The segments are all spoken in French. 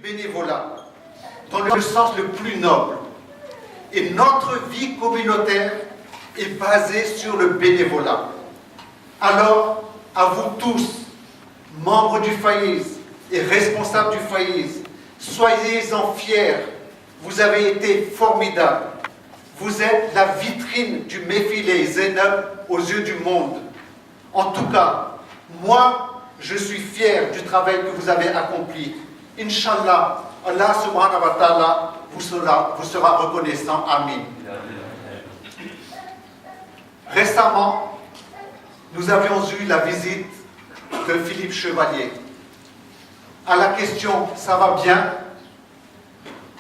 bénévolat dans le sens le plus noble. Et notre vie communautaire est basée sur le bénévolat. Alors, à vous tous, membres du Faïz et responsables du Faïz, soyez-en fiers. Vous avez été formidables. Vous êtes la vitrine du Mefilé Zainab aux yeux du monde. En tout cas, moi, je suis fier du travail que vous avez accompli. Inch'Allah, Allah subhanahu wa ta'ala vous sera reconnaissant. Amin. Récemment, nous avions eu la visite de Philippe Chevalier. À la question « ça va bien ?»,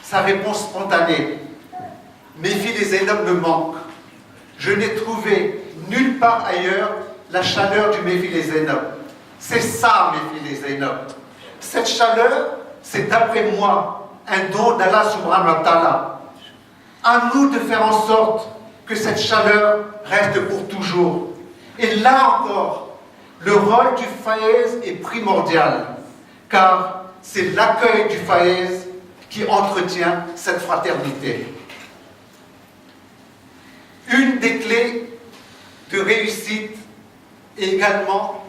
sa réponse spontanée « mes filles et Zainab me manquent. Je n'ai trouvé nulle part ailleurs la chaleur du mes filles et Zainab. C'est ça, mes filles et Zainab. Cette chaleur, c'est d'après moi un don d'Allah subhanahu wa ta'ala. À nous de faire en sorte que cette chaleur reste pour toujours. Et là encore, le rôle du Faïz est primordial, car c'est l'accueil du Faïz qui entretient cette fraternité. Une des clés de réussite est également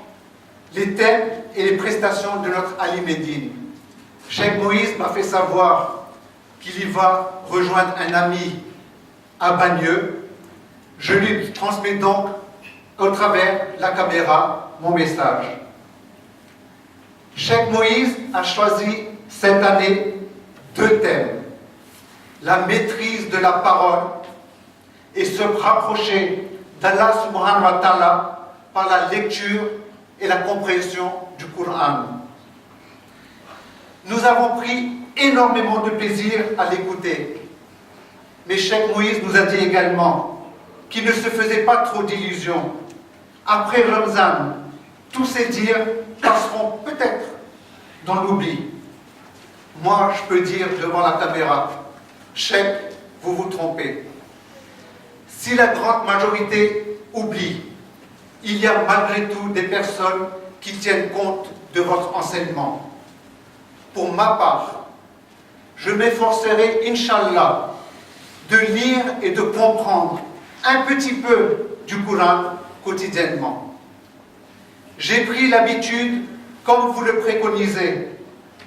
les thèmes et les prestations de notre Ali Médine. Cheikh Moïse m'a fait savoir qu'il y va rejoindre un ami à Bagneux. Je lui transmets donc au travers la caméra mon message. Cheikh Moïse a choisi cette année 2 thèmes. La maîtrise de la parole et se rapprocher d'Allah subhanahu wa ta'ala par la lecture et la compréhension du Coran. Nous avons pris énormément de plaisir à l'écouter. Mais Cheikh Moïse nous a dit également qu'il ne se faisait pas trop d'illusions. Après Ramzan, tous ces dires passeront peut-être dans l'oubli. Moi, je peux dire devant la caméra, Cheikh, vous vous trompez. Si la grande majorité oublie, il y a malgré tout des personnes qui tiennent compte de votre enseignement. Pour ma part, je m'efforcerai, Inch'Allah, de lire et de comprendre un petit peu du Coran quotidiennement. J'ai pris l'habitude, comme vous le préconisez,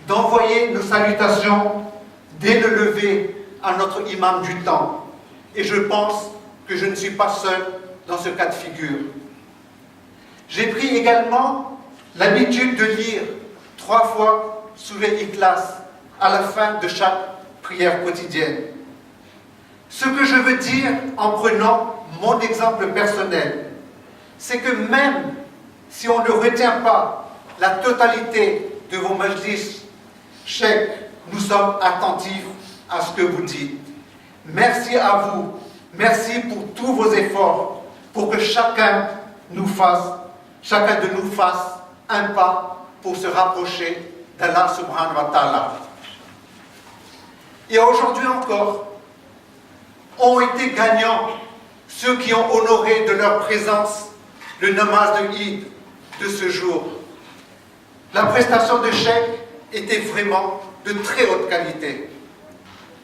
d'envoyer nos salutations dès le lever à notre imam du temps. Et je pense que je ne suis pas seul dans ce cas de figure. J'ai pris également l'habitude de lire 3 fois Sourate Ikhlas à la fin de chaque prière quotidienne. Ce que je veux dire en prenant mon exemple personnel, c'est que même si on ne retient pas la totalité de vos majlis, Cheikh, nous sommes attentifs à ce que vous dites. Merci à vous, merci pour tous vos efforts, pour que chacun de nous fasse un pas pour se rapprocher d'Allah subhanahu wa ta'ala. Et aujourd'hui encore, ont été gagnants ceux qui ont honoré de leur présence le namaz de Eid de ce jour. La prestation de Cheikh était vraiment de très haute qualité.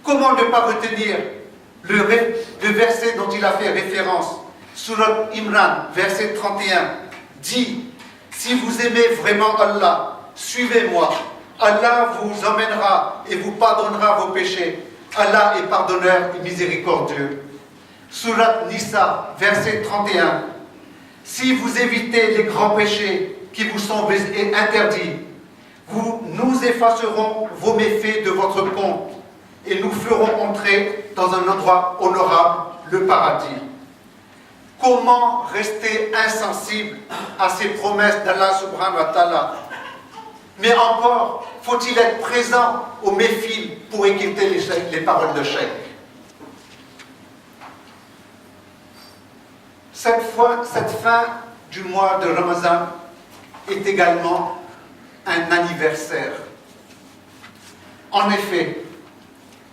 Comment ne pas retenir le verset dont il a fait référence, Surat Imran, verset 31, dit « Si vous aimez vraiment Allah, suivez-moi. Allah vous emmènera et vous pardonnera vos péchés. Allah est pardonneur et miséricordieux. » Surat Nisa, verset 31. « Si vous évitez les grands péchés qui vous sont interdits, nous effacerons vos méfaits de votre compte et nous ferons entrer dans un endroit honorable, le paradis. » Comment rester insensible à ces promesses d'Allah subhanahu wa ta'ala? Mais encore, faut-il être présent au méfil pour écouter les paroles de Cheikh. Cette fin du mois de Ramadan est également un anniversaire. En effet,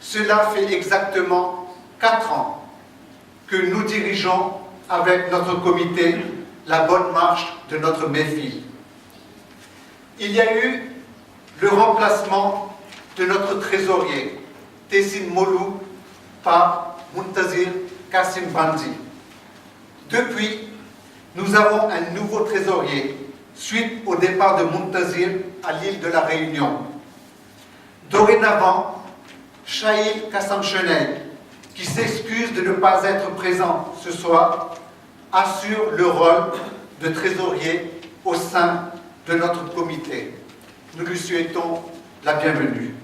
cela fait exactement 4 ans que nous dirigeons avec notre comité la bonne marche de notre méfil. Il y a eu le remplacement de notre trésorier, Tessin Molou, par Muntazir Kassim Bandi. Depuis, nous avons un nouveau trésorier, suite au départ de Muntazir à l'île de la Réunion. Dorénavant, Shahil Kassam Chenel, qui s'excuse de ne pas être présent ce soir, assure le rôle de trésorier au sein de notre comité. Nous lui souhaitons la bienvenue.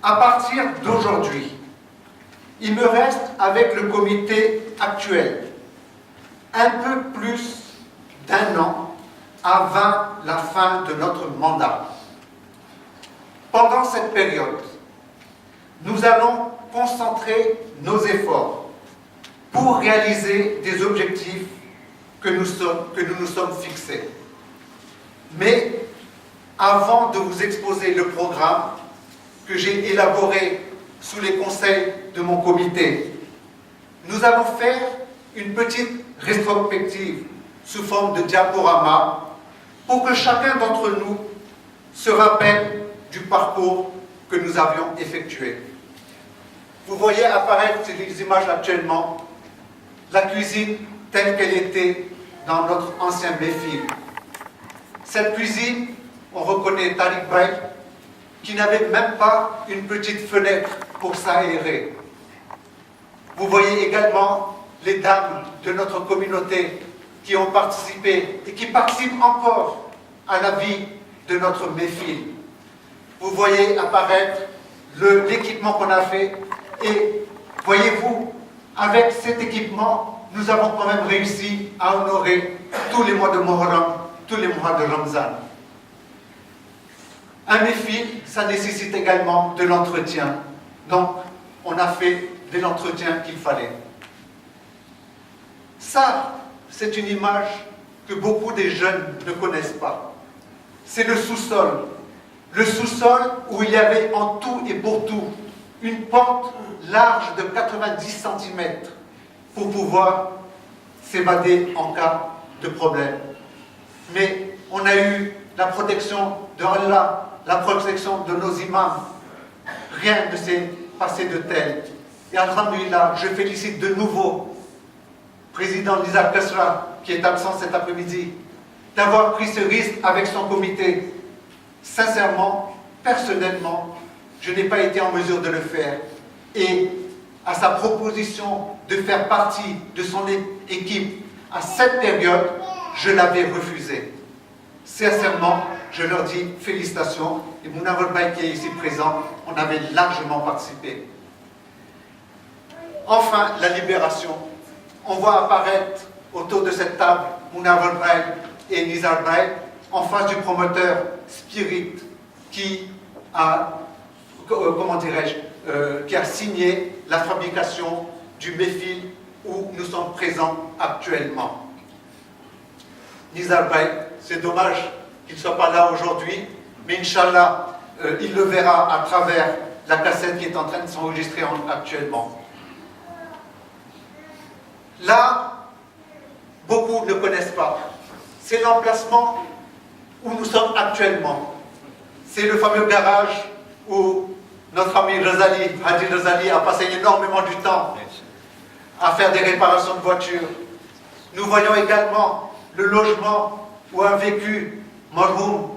À partir d'aujourd'hui, il me reste avec le comité actuel un peu plus d'1 an avant la fin de notre mandat. Pendant cette période, nous allons concentrer nos efforts pour réaliser des objectifs que nous nous sommes fixés. Mais avant de vous exposer le programme que j'ai élaboré sous les conseils de mon comité, nous allons faire une petite rétrospective sous forme de diaporama pour que chacun d'entre nous se rappelle du parcours que nous avions effectué. Vous voyez apparaître sur les images actuellement la cuisine telle qu'elle était dans notre ancien Méfil. Cette cuisine, on reconnaît Tariq Bey, qui n'avait même pas une petite fenêtre pour s'aérer. Vous voyez également les dames de notre communauté qui ont participé et qui participent encore à la vie de notre Méfil. Vous voyez apparaître l'équipement qu'on a fait et voyez-vous, avec cet équipement, nous avons quand même réussi à honorer tous les mois de Muharram, tous les mois de Ramzan. Un Méfil, ça nécessite également de l'entretien. Donc, on a fait de l'entretien qu'il fallait. Ça, c'est une image que beaucoup des jeunes ne connaissent pas. C'est le sous-sol. Le sous-sol où il y avait en tout et pour tout une pente large de 90 cm pour pouvoir s'évader en cas de problème. Mais on a eu la protection de Allah, la protection de nos imams. Rien ne s'est passé de tel. Et alhamdulillah, je félicite de nouveau le président Nizar Kasra, qui est absent cet après-midi, d'avoir pris ce risque avec son comité. Sincèrement, personnellement, je n'ai pas été en mesure de le faire. Et à sa proposition de faire partie de son équipe à cette période, je l'avais refusé. Sincèrement, je leur dis félicitations. Et Munawar Bey qui est ici présent, on avait largement participé. Enfin, la libération. On voit apparaître autour de cette table Munawar Bey et Nizar Bey en face du promoteur Spirit qui a, qui a signé la fabrication du Méfil où nous sommes présents actuellement. Nizar Bey, c'est dommage qu'il ne soit pas là aujourd'hui, mais Inch'Allah, il le verra à travers la cassette qui est en train de s'enregistrer actuellement. Là, beaucoup ne connaissent pas. C'est l'emplacement où nous sommes actuellement. C'est le fameux garage où notre ami Razali, Hadi Razali, a passé énormément du temps à faire des réparations de voitures. Nous voyons également le logement où a vécu Marhoum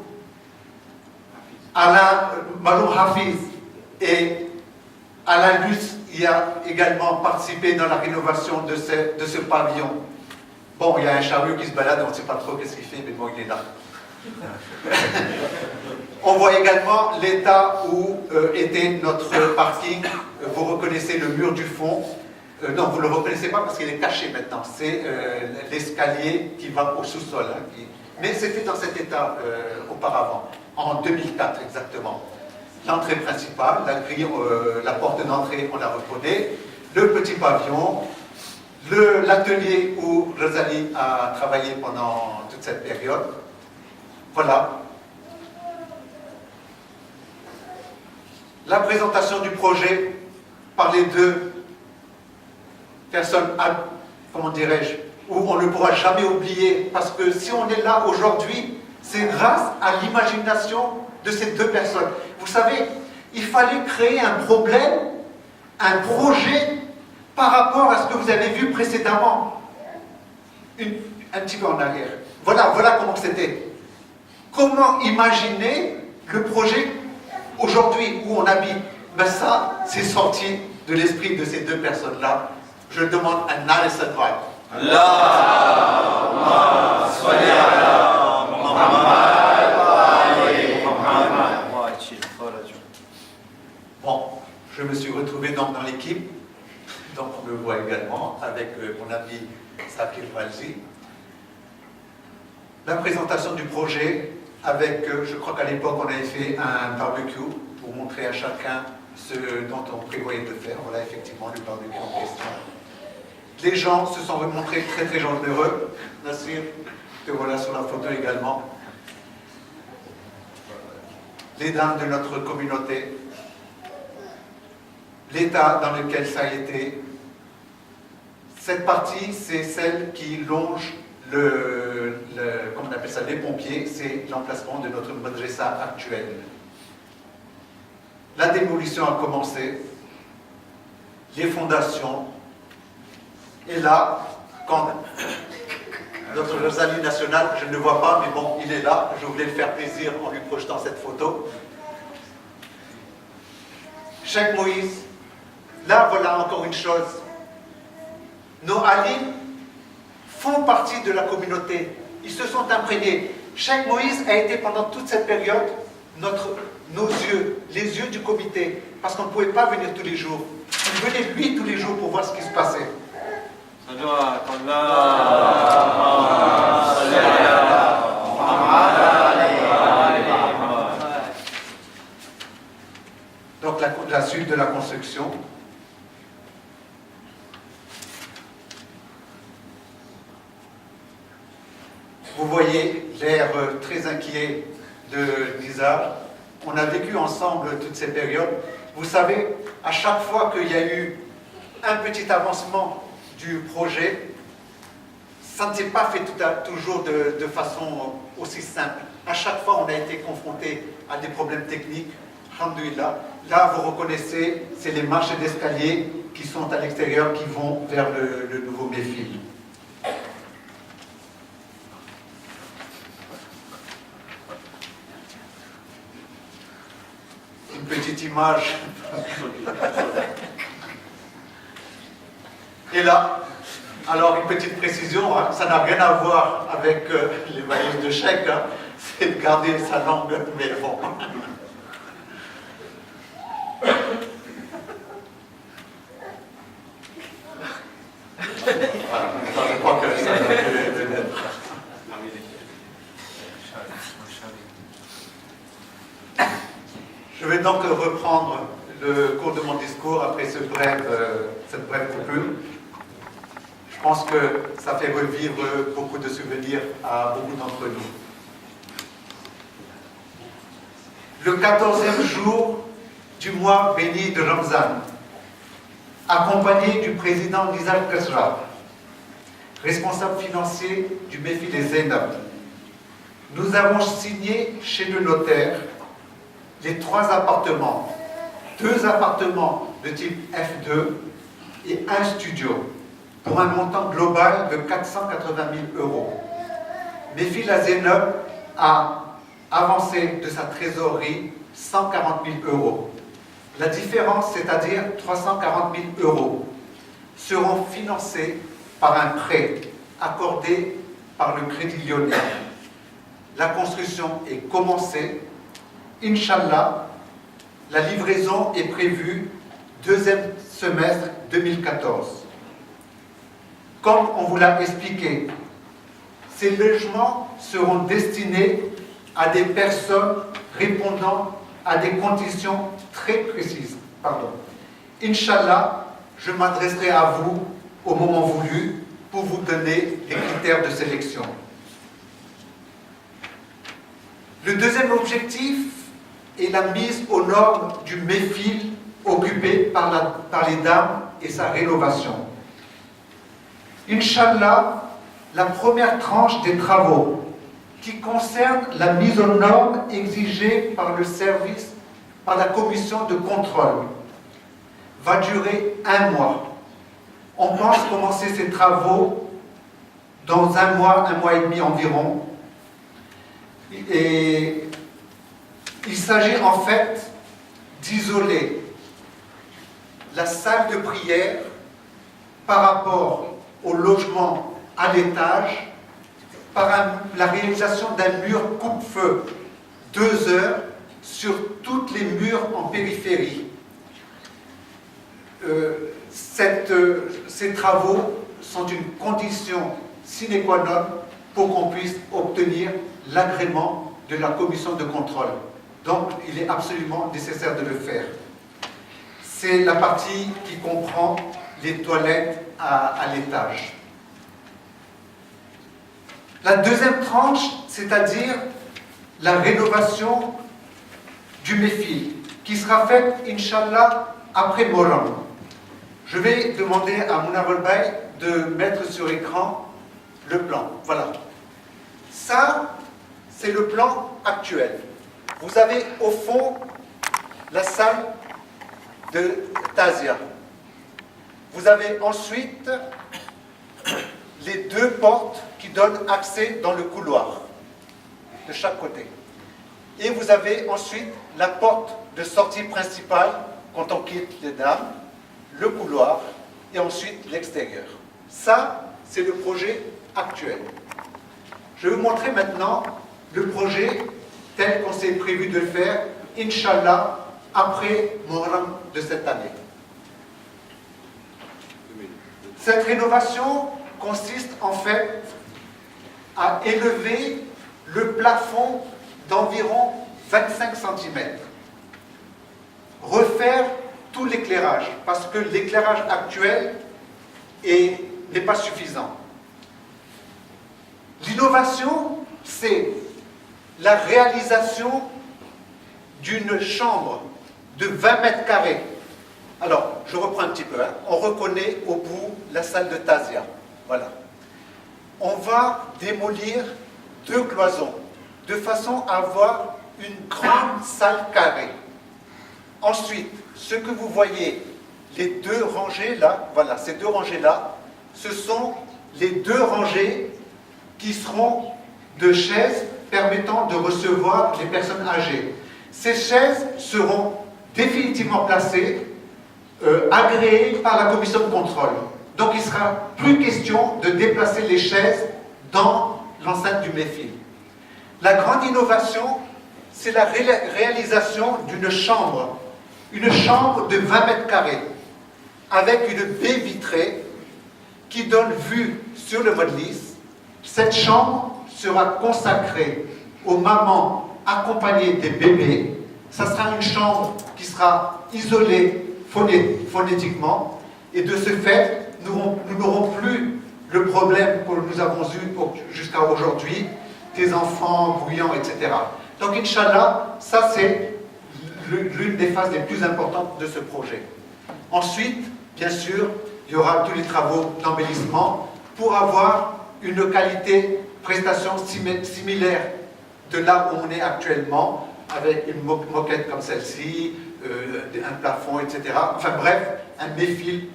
Hafiz et Alain Luce y a également participé dans la rénovation de ce pavillon. Bon, il y a un chariot qui se balade, on ne sait pas trop qu'est-ce qu'il fait, mais bon, il est là. On voit également l'état où était notre parking. Vous reconnaissez le mur du fond. Non, vous ne le reconnaissez pas parce qu'il est caché maintenant. C'est l'escalier qui va au sous-sol. Hein, mais c'était dans cet état auparavant, en 2004 exactement. L'entrée principale, la grille, la porte d'entrée, on la reconnaît. Le petit pavillon, l'atelier où Razali a travaillé pendant toute cette période. Voilà. La présentation du projet par les deux personnes, comment dirais-je, où on ne pourra jamais oublier, parce que si on est là aujourd'hui, c'est grâce à l'imagination de ces deux personnes. Vous savez, il fallait créer un problème, un projet par rapport à ce que vous avez vu précédemment. Un petit peu en arrière. Voilà comment c'était. Comment imaginer le projet aujourd'hui où on habite? Ben ça, c'est sorti de l'esprit de ces deux personnes-là. Je demande un arrêt satellite. Allahumma salli ala Muhammad wa ali Muhammad. Bon, je me suis retrouvé donc dans l'équipe, donc on me voit également avec mon ami Sakir Valzi. La présentation du projet avec, je crois qu'à l'époque on avait fait un barbecue pour montrer à chacun ce dont on prévoyait de faire. Voilà effectivement le barbecue en question. Les gens se sont montrés très très généreux. Nassir, te voilà sur la photo également. Les dames de notre communauté, l'état dans lequel ça a été. Cette partie, c'est celle qui longe comment on appelle ça, les pompiers, c'est l'emplacement de notre madrasa actuelle. La démolition a commencé, les fondations, et là, quand notre Rosali national, je ne le vois pas, mais bon, il est là, je voulais le faire plaisir en lui projetant cette photo. Cheikh Moïse, là voilà encore une chose, nos alim font partie de la communauté, ils se sont imprégnés. Cheikh Moïse a été pendant toute cette période nos yeux, les yeux du comité, parce qu'on ne pouvait pas venir tous les jours. Il venait lui tous les jours pour voir ce qui se passait. Donc la suite de la construction. Vous voyez l'air très inquiet de Nizar. On a vécu ensemble toutes ces périodes. Vous savez, à chaque fois qu'il y a eu un petit avancement du projet, ça ne s'est pas fait toujours de façon aussi simple. À chaque fois, on a été confronté à des problèmes techniques. Alhamdoulilah. Là, vous reconnaissez, c'est les marches d'escalier qui sont à l'extérieur, qui vont vers le nouveau Méfil. Une petite image. Et là, alors une petite précision, hein, ça n'a rien à voir avec les valises de chèque, hein, c'est de garder sa langue, mais bon. Je crois que ça Je vais donc reprendre le cours de mon discours après cette brève coupure. Je pense que ça fait revivre beaucoup de souvenirs à beaucoup d'entre nous. Le 14e jour du mois béni de Ramzan, accompagné du président Nizar Kasra, responsable financier du Méfil et Zainab, nous avons signé chez le notaire les 3 appartements, 2 appartements de type F2 et un studio, pour un montant global de 480 000 €. Méfil et Zainab a avancé de sa trésorerie 140 000 €. La différence, c'est-à-dire 340 000 €, seront financés par un prêt accordé par le Crédit Lyonnais. La construction est commencée. Inch'Allah, la livraison est prévue 2e semestre 2014. Comme on vous l'a expliqué, ces logements seront destinés à des personnes répondant à des conditions très précises. Inch'Allah, je m'adresserai à vous au moment voulu pour vous donner les critères de sélection. Le deuxième objectif est la mise aux normes du Méfil occupé par les dames et sa rénovation. Inch'Allah, la première tranche des travaux, qui concerne la mise aux normes exigée par le service, par la commission de contrôle, va durer 1 mois. On pense commencer ces travaux dans 1 mois et demi environ. Et il s'agit en fait d'isoler la salle de prière par rapport au logement à l'étage, par la réalisation d'un mur coupe-feu 2 heures sur toutes les murs en périphérie. Ces travaux sont une condition sine qua non pour qu'on puisse obtenir l'agrément de la commission de contrôle. Donc, il est absolument nécessaire de le faire. C'est la partie qui comprend les toilettes à l'étage. La deuxième tranche, c'est-à-dire la rénovation du Méfil, qui sera faite, Inch'Allah, après Moram. Je vais demander à Mouna Volbaï de mettre sur écran le plan. Voilà. Ça, c'est le plan actuel. Vous avez au fond la salle de Tazia. Vous avez ensuite les 2 portes qui donnent accès dans le couloir de chaque côté. Et vous avez ensuite la porte de sortie principale quand on quitte les dames, le couloir et ensuite l'extérieur. Ça, c'est le projet actuel. Je vais vous montrer maintenant le projet tel qu'on s'est prévu de le faire, Inch'Allah, après Muharram de cette année. Cette rénovation consiste en fait à élever le plafond d'environ 25 cm. Refaire tout l'éclairage, parce que l'éclairage actuel n'est pas suffisant. L'innovation, c'est la réalisation d'une chambre de 20 mètres carrés. Alors, je reprends un petit peu. On reconnaît au bout la salle de Tazia. Voilà. On va démolir 2 cloisons, de façon à avoir une grande salle carrée. Ensuite, ce que vous voyez, les 2 rangées là, voilà, ces 2 rangées-là, ce sont les 2 rangées qui seront de chaises permettant de recevoir les personnes âgées. Ces chaises seront définitivement placées, agréées par la commission de contrôle. Donc il ne sera plus question de déplacer les chaises dans l'enceinte du Méfil. La grande innovation, c'est la réalisation d'une chambre de 20 mètres carrés, avec une baie vitrée qui donne vue sur le Majlis. Cette chambre sera consacrée aux mamans accompagnées des bébés. Ça sera une chambre qui sera isolée phonétiquement, et de ce fait, nous n'aurons plus le problème que nous avons eu jusqu'à aujourd'hui, des enfants bruyants, etc. Donc, Inch'Allah, ça c'est l'une des phases les plus importantes de ce projet. Ensuite, bien sûr, il y aura tous les travaux d'embellissement pour avoir une qualité prestation similaire de là où on est actuellement, avec une moquette comme celle-ci, un plafond, etc. Enfin bref, un Méfil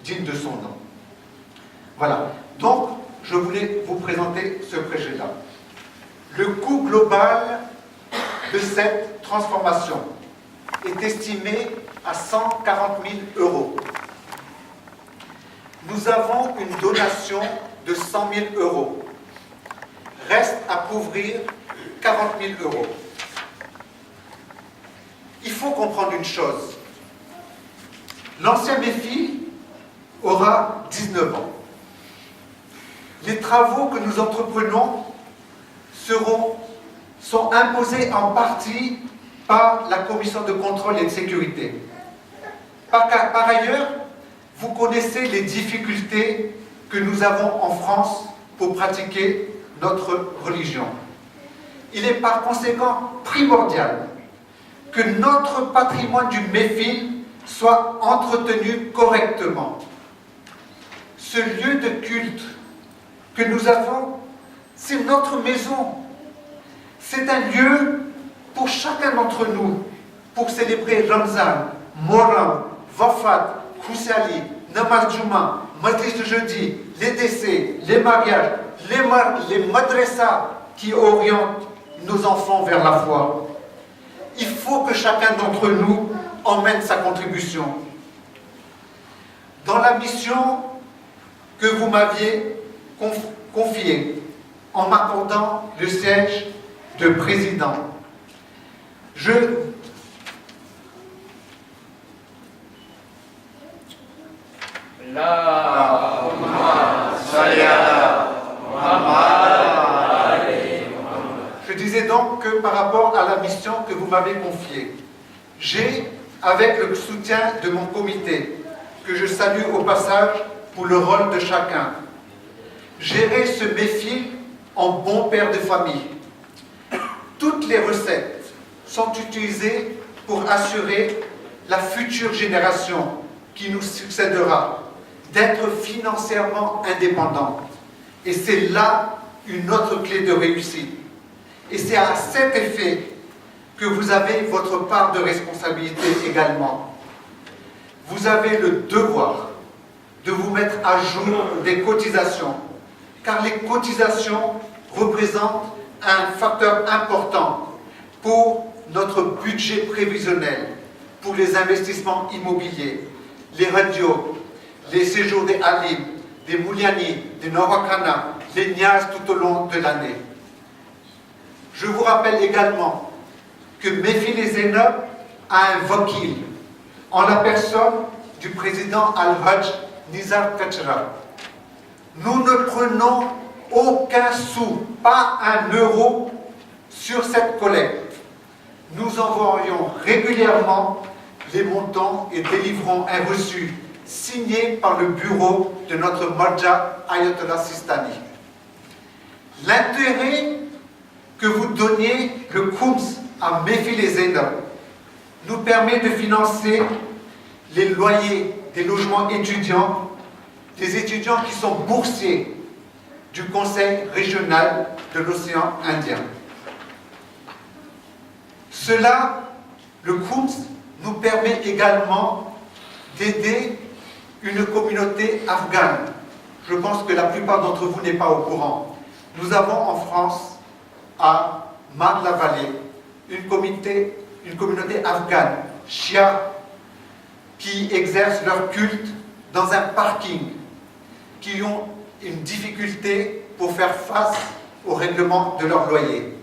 digne de son nom. Voilà. Donc, je voulais vous présenter ce projet-là. Le coût global de cette transformation est estimé à 140 000 €. Nous avons une donation de 100 000 €. Reste à couvrir 40 000 €. Il faut comprendre une chose. L'ancien Méfil aura 19 ans. Les travaux que nous entreprenons sont imposés en partie par la commission de contrôle et de sécurité. Par ailleurs, vous connaissez les difficultés que nous avons en France pour pratiquer notre religion. Il est par conséquent primordial que notre patrimoine du Méfil soit entretenu correctement. Ce lieu de culte que nous avons, c'est notre maison, C'est un lieu pour chacun d'entre nous, pour célébrer Ramzan, Moram, Wafat, Khoussali, Namaz Juma, Majlis de jeudi, les décès, les mariages, les madrasas qui orientent nos enfants vers la foi. Il faut que chacun d'entre nous emmène sa contribution. Dans la mission que vous m'aviez confiée, en m'accordant le siège de président, Je disais donc que par rapport à la mission que vous m'avez confiée, j'ai, avec le soutien de mon comité, que je salue au passage pour le rôle de chacun, géré ce méfil en bon père de famille. Toutes les recettes sont utilisées pour assurer la future génération qui nous succédera d'être financièrement indépendante. Et c'est là une autre clé de réussite. Et c'est à cet effet que vous avez votre part de responsabilité également. Vous avez le devoir de vous mettre à jour des cotisations, car les cotisations représentent un facteur important pour notre budget prévisionnel, pour les investissements immobiliers, les radios, les séjours des Alim, des Mouliani, des Norakana, les Niaz tout au long de l'année. Je vous rappelle également que Mefil Zainab a un wakil en la personne du président Al-Hajj Nizar Kachra. Nous ne prenons aucun sou, pas un euro sur cette collecte. Nous envoyons régulièrement les montants et délivrons un reçu signé par le bureau de notre Marja Ayatollah Sistani. L'intérêt que vous donniez le Khums à Mefil Zainab nous permet de financer les loyers des logements étudiants, des étudiants qui sont boursiers du Conseil régional de l'océan Indien. Cela, le Khums, nous permet également d'aider une communauté afghane. Je pense que la plupart d'entre vous n'est pas au courant. Nous avons en France, à Marne-la-Vallée, une communauté afghane, Shia, qui exercent leur culte dans un parking, qui ont une difficulté pour faire face au règlement de leur loyer.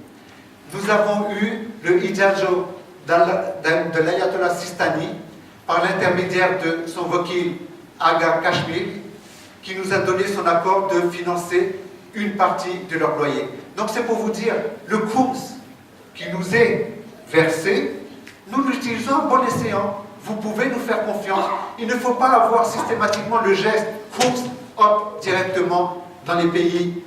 Nous avons eu le Ijazo de l'Ayatollah Sistani par l'intermédiaire de son wakil Aga Kashmir, qui nous a donné son accord de financer une partie de leur loyer. Donc c'est pour vous dire, le Khums qui nous est versé, nous l'utilisons à bon escient. Vous pouvez nous faire confiance. Il ne faut pas avoir systématiquement le geste Khums, hop, directement dans les pays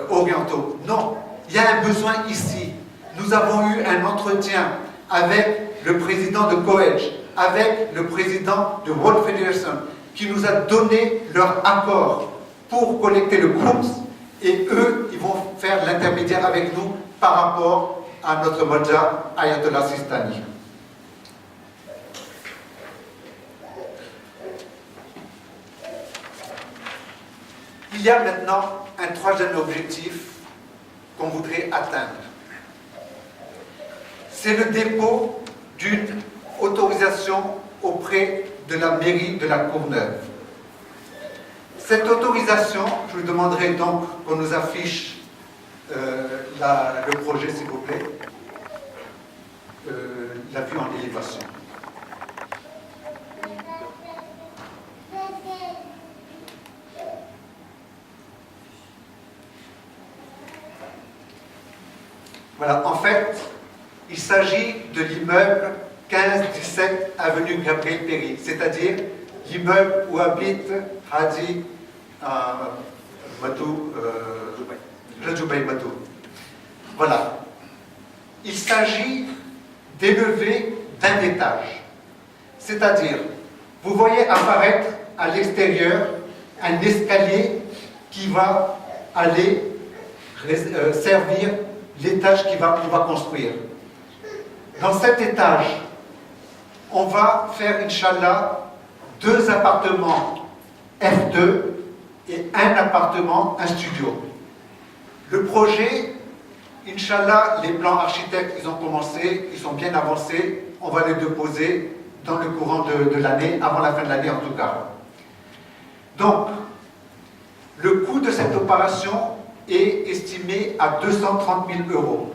orientaux. Non, il y a un besoin ici. Nous avons eu un entretien avec le président de Coedge, avec le président de World Federation, qui nous a donné leur accord pour collecter le Khums, et eux, ils vont faire l'intermédiaire avec nous par rapport à notre Marja Ayatollah Sistani. Il y a maintenant un troisième objectif qu'on voudrait atteindre. C'est le dépôt d'une autorisation auprès de la mairie de la Courneuve. Cette autorisation, je vous demanderai donc qu'on nous affiche le projet, s'il vous plaît, la vue en élévation. Voilà, en fait, il s'agit de l'immeuble 15-17 avenue Gabriel Péry, c'est-à-dire l'immeuble où habite Hadi Rajoubaï Madou. Voilà. Il s'agit d'élever d'un étage. C'est-à-dire, vous voyez apparaître à l'extérieur un escalier qui va aller servir l'étage qu'on va construire. Dans cet étage, on va faire, Inch'Allah, 2 appartements F2 et un appartement, un studio. Le projet, Inch'Allah, les plans architectes, ils ont commencé, ils sont bien avancés. On va les déposer dans le courant de l'année, avant la fin de l'année en tout cas. Donc, le coût de cette opération est estimé à 230 000 euros.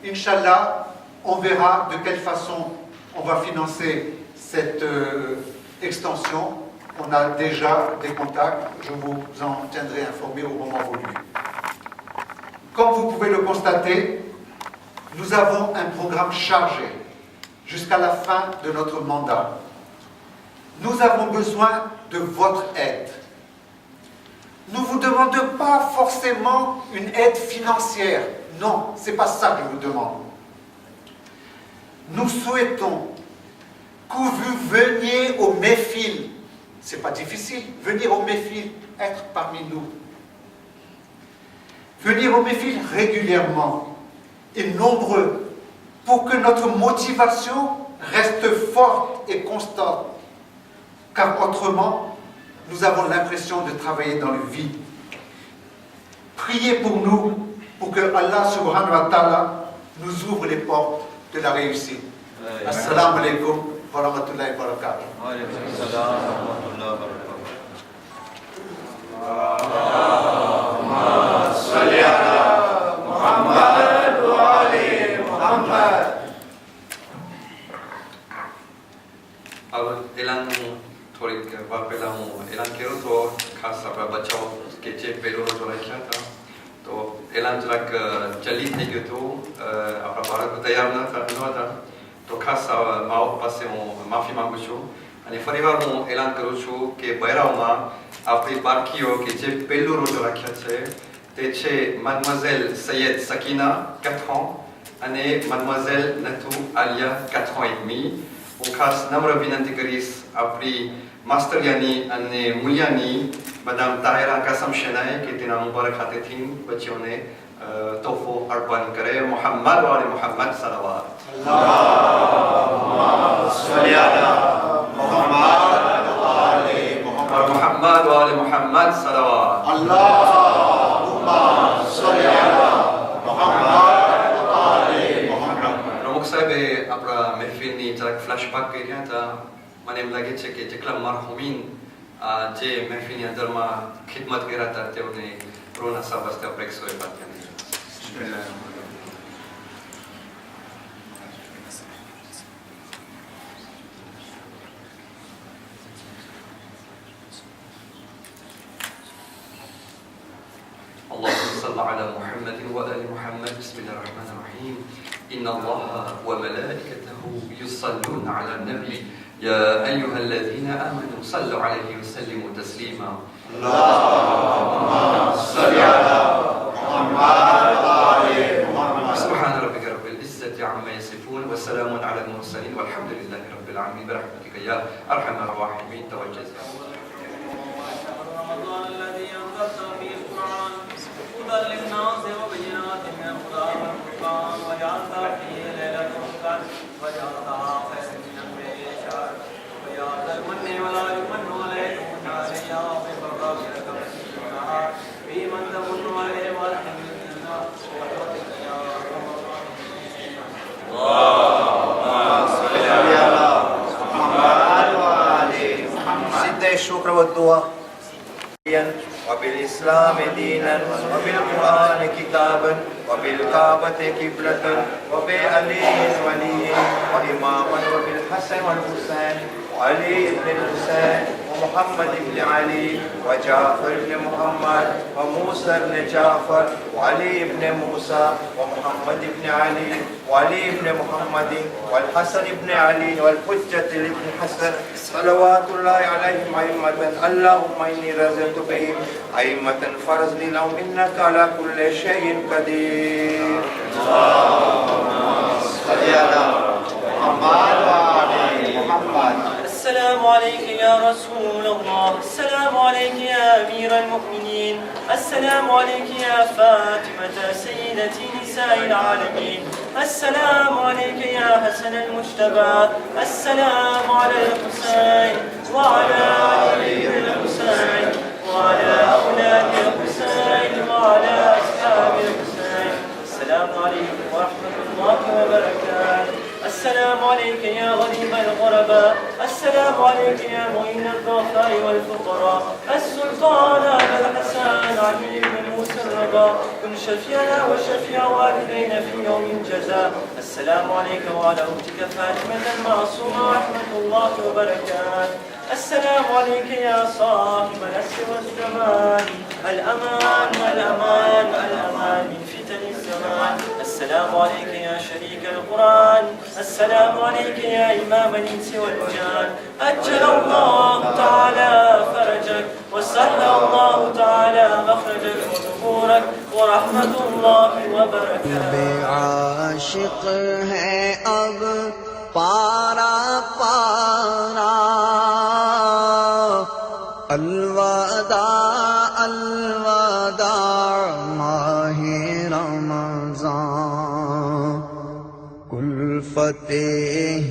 Inch'Allah, on verra de quelle façon on va financer cette extension. On a déjà des contacts, je vous en tiendrai informé au moment voulu. Comme vous pouvez le constater, nous avons un programme chargé jusqu'à la fin de notre mandat. Nous avons besoin de votre aide. Nous ne vous demandons pas forcément une aide financière. Non, ce n'est pas ça que je vous demande. Nous souhaitons que vous veniez au Mehfil. Ce n'est pas difficile, venir au Mehfil, être parmi nous. Venir au Mehfil régulièrement et nombreux pour que notre motivation reste forte et constante. Car autrement, nous avons l'impression de travailler dans le vide. Priez pour nous, pour que Allah subhanahu wa ta'ala nous ouvre les portes de la réussite. Assalamu alaikum wa rahmatullahi wa barakatuh. Wa alaykum assalam wa rahmatullahi wa barakatuh. Allahumma salli ala Muhammad wa ali Muhammad. अब एलान थोड़ी वापेला हूँ एलान करो तो खास अपना बच्चों के चेक पेलो जो रखा था तो एलान जराक चली थी कि तो अपना बारह को तैयार ना था तो खास माओ पास से हूँ माफी मांगू छू अने फरीवार हूँ एलान करूँ छू कि बैराव मां अपनी बारकीओ के चेक पेलो जो रखा छे ते छे Mademoiselle Sayed Sakina 4 ans अने Mademoiselle Natou Alia 4 ans et demi. On khas namra binanti karis apri master yani anne mulyani madame Tahira Kasam Shenai qui était dans Mubarak Hatetin bachon ne tofo arban kare Muhammad wa ali Muhammad salawat Allahumma salli ala Muhammad wa ali Muhammad. Muhammad wa ali Muhammad salawat Allahumma salli ala Muhammad. साहब अपना महफिल नी जरा फ्लैशबैक करिया था मने लगे छे कि जेकला मरहुमीन जे महफिल नी अंदर मा खिदमत करा था ते ने कोरोना सा वास्ते ब्रेक सोए बात करनी اللهم صل على محمد وآل محمد بسم الله الرحمن الرحيم إن الله وملائكته يصلون على النبي يا أيها الذين آمنوا صلوا عليه وسلموا تسليما اللهم صل على محمد وآل محمد. سبحان ربك رب العزة عما يصفون وسلام على المرسلين والحمد لله رب العالمين برحمتك يا أرحم الراحمين توجه رمضان الذي أنزلت فيه القرآن هدى للناس وبينات من الهدى والفرقان وجعلت فيه ليلة القدر وجعلتها خيرا من ألف شهر ويا ذا المن ولا يمن عليكم عليا بفضائلك النهار في من تمن عليه والحمد لله وحفظك يا رمضان. اللهم صل على محمد وآل محمد. سد الشكر والدعاء وبالإسلام دينا وبالقرآن كتابا وبالكعبة قبلة وبعلي وليا وإماما وبالحسن والحسين وعلي بن الحسين ومحمد بن علي وجعفر بن محمد وموسى بن جعفر وعلي بن موسى ومحمد بن علي وعلي بن محمد والحسن بن علي والحجة بن حسن صلوات الله عليهم أئمة. اللهم إني رزقت بهم أئمة فرز لهم إنك على كل شيء قدير. اللهم صل على محمد وآل محمد. السلام عليك يا رسول الله، السلام عليك يا أمير المؤمنين، السلام عليك يا فاطمة سيدتي نساء العالمين، السلام عليك يا حسن المجتبى، السلام على الحسين وعلى علي بن الحسين وعلى أولاد الحسين وعلى أصحاب الحسين. السلام عليكم ورحمة الله وبركاته. السلام عليك يا غريب الغرباء، السلام عليك يا معين الضعفاء والفقراء، السلطان أبا الحسن علي بن موسى الرضا، كن شفيعنا وشفيع والدينا في يوم الجزاء. السلام عليك وعلى أختك فاطمة المعصومة ورحمة الله وبركاته. السلام عليك يا صاحب العصر والزمان، الأمان الأمان الأمان من فتن الزمان. السلام عليك يا شريك القرآن، السلام عليك يا إمام الإنس والجان. أجل الله تعالى فرجك وسهل الله تعالى مخرجك وظهورك ورحمة الله وبركاته. عاشق ہے اب پارا پارا، الوداع الوداع ماہ رمضان، کلفت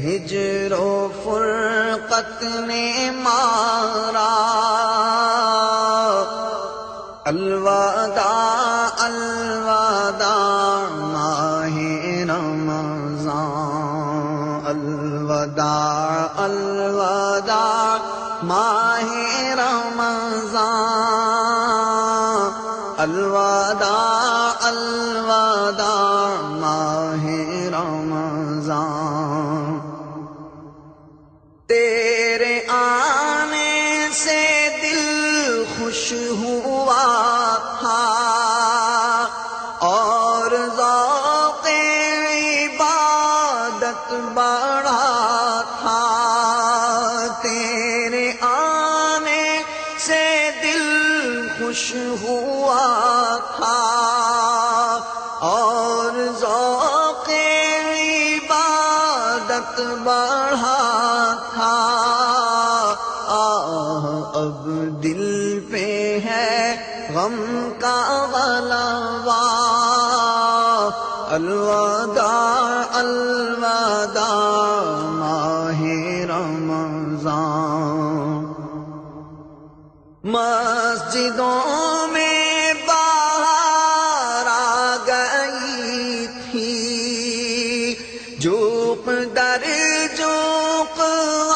ہجر و فرقت نے مارا، الوداع الوداع ماہ رمضان، الوداع الوداع ماہ رمضان، الوداع الوداع ماہ رمضان. تیرے آنے سے دل خوش ہوا تھا اور ذوق عبادت بڑھا تھا، تیرے آنے سے دل خوش ہوا تھا اور ذوق عبادت بڑھا تھا. اب دل پہ ہے غم کا غلبہ، الوداع الوداع ماہ رمضان. مسجدوں میں باہر آ گئی تھی، جوق در جوق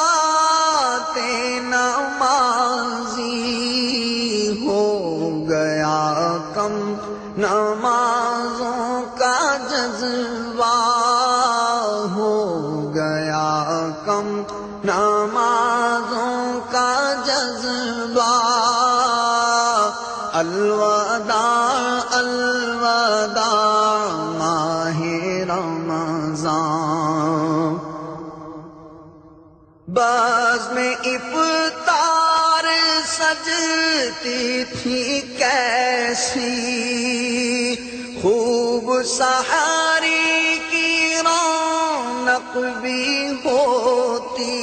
آتے نمازی، ہو گیا کم نمازوں کا جذبہ، ہو گیا کم نمازوں کا جذبہ. الوداع الوداع ماہ رمضان. بعض میں افطار سجتی تھی کیسی، خوب سحری کی رونق بھی ہوتی،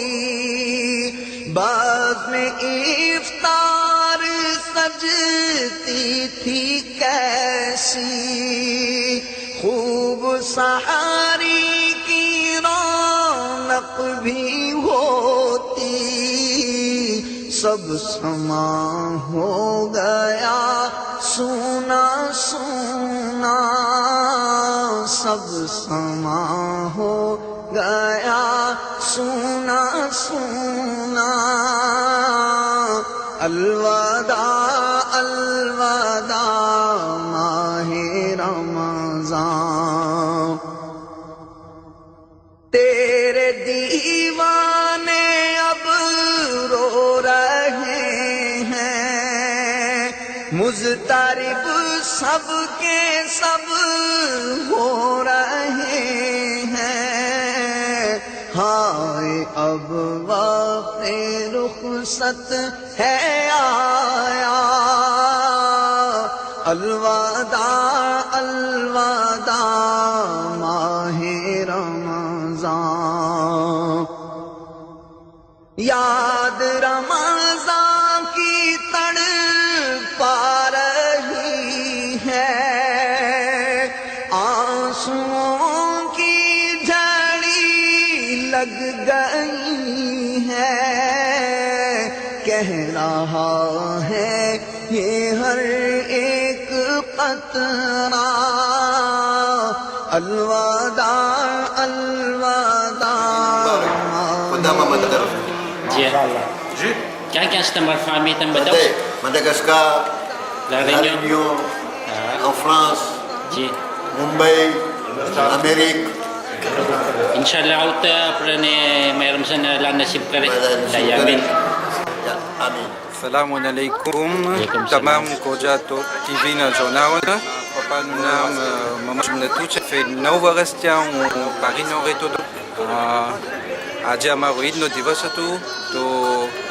بعض میں افطار سجتی تھی کیسی، خوب سحری کی رونق بھی ہوتی. سب سما ہو گیا سونا سونا، سب سما ہو گیا سونا سونا. الوداع الوداع ماہ رمضان. تیرے دیوانے اب رو رہے ہیں، مضطرب سب کے سب ہو رہے ہیں. ہائے اب وقت رخصت ہے آیا، الوداع الوداع ماہ رمضان. یاد رمضان کی تڑپا رہی ہے آنسوؤں کی جھڑی لگ گئی ہے کہہ رہا ہے یہ ہر ایک قطرہ الوداع الوداع قدام Madagascar. Kan customer family tan badao? Madagascar, La La Réunion. Réunion, en France, Ji. Mumbai, Amérique. Inshallah out prane mayroon sa la nasib ka rin. Dayamin. Amin. Assalamu alaikum. Alaikum Tamam koja to TV na jornada. Papanam mamam na tuche fe nova restian parino reto. આજે અમારો ઈદનો દિવસ હતું તો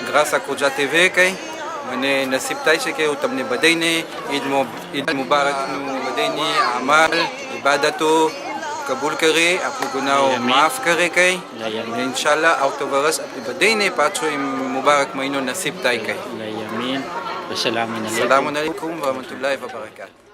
ગ્રાસ આ કોજા TV કંઈ મને નસીબ થાય છે કે હું તમને બધાને ઈદ મુબારકનું બધાની આમાલ ઇબાદતો કબૂલ કરે આપણું ગુનાઓ માફ કરે કંઈ અને ઇન્શાલ્લાહ આવતો વરસ આપણે બધાને પાછો એ મુબારક મહિનો નસીબ થાય કંઈ. Dayamin. Wassalamu alaikum. Assalamu alaikum wa rahmatullahi wa barakatuh.